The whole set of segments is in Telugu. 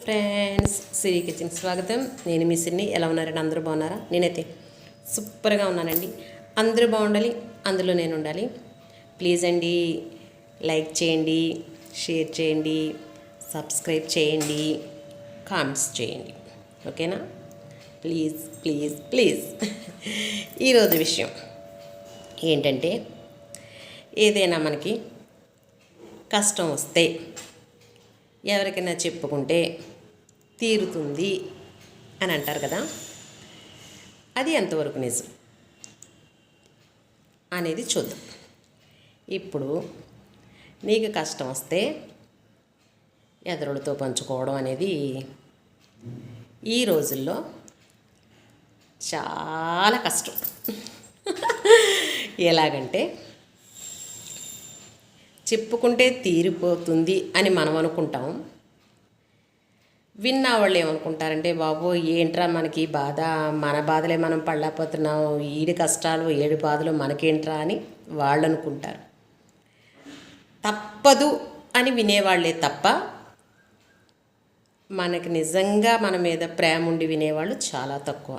ఫ్రెండ్స్, సిరి కిచెన్ స్వాగతం. నేను మీ సిరిని. ఎలా ఉన్నారండి? అందరూ బాగున్నారా? నేనైతే సూపర్గా ఉన్నానండి. అందరూ బాగుండాలి, అందులో నేను ఉండాలి. ప్లీజ్ అండి, లైక్ చేయండి, షేర్ చేయండి, సబ్స్క్రైబ్ చేయండి, కామెంట్స్ చేయండి. ఓకేనా? Please please please. ఈరోజు విషయం ఏంటంటే, ఏదైనా మనకి కష్టం వస్తే ఎవరికైనా చెప్పుకుంటే తీరుతుంది అని అంటారు కదా. అది ఎంతవరకు నిజం అనేది చూద్దాం. ఇప్పుడు నీకు కష్టం వస్తే ఎదురులతో పంచుకోవడం అనేది ఈ రోజుల్లో చాలా కష్టం. ఎలాగంటే, చెప్పుకుంటే తీరిపోతుంది అని మనం అనుకుంటాం. విన్న వాళ్ళు ఏమనుకుంటారంటే, బాబు ఏంట్రా మనకి బాధ, మన బాధలే మనం పడలేకపోతున్నాం, ఈడి కష్టాలు ఏడు బాధలు మనకేంట్రా అని వాళ్ళు అనుకుంటారు. తప్పదు అని వినేవాళ్ళే తప్ప, మనకి నిజంగా మన మీద ప్రేమ ఉండి వినేవాళ్ళు చాలా తక్కువ.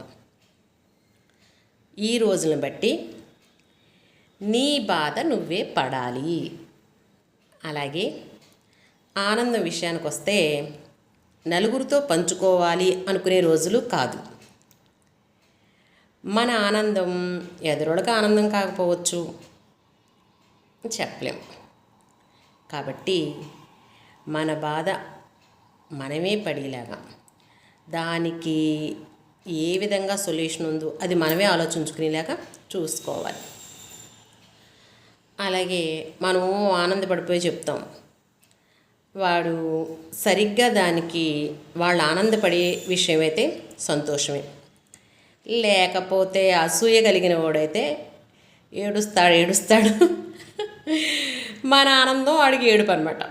ఈ రోజులను బట్టి నీ బాధ నువ్వే పడాలి. అలాగే ఆనందం విషయానికి వస్తే నలుగురితో పంచుకోవాలి అనుకునే రోజులు కాదు. మన ఆనందం ఎదురుడికి ఆనందం కాకపోవచ్చు, చెప్పలేం. కాబట్టి మన బాధ మనమే పడేలాగా, దానికి ఏ విధంగా సొల్యూషన్ ఉందో అది మనమే ఆలోచించుకునేలాగా చూసుకోవాలి. అలాగే మనము ఆనందపడిపోయి చెప్తాం, వాడు సరిగ్గా దానికి వాళ్ళు ఆనందపడే విషయం అయితే సంతోషమే. లేకపోతే అసూయ కలిగిన వాడైతే ఏడుస్తాడు. మన ఆనందం వాడికి ఏడుపు అనమాట.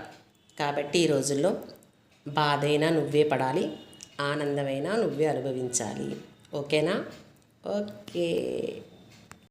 కాబట్టి ఈ రోజుల్లో బాధ అయినా నువ్వే పడాలి, ఆనందమైనా నువ్వే అనుభవించాలి. ఓకేనా? ఓకే.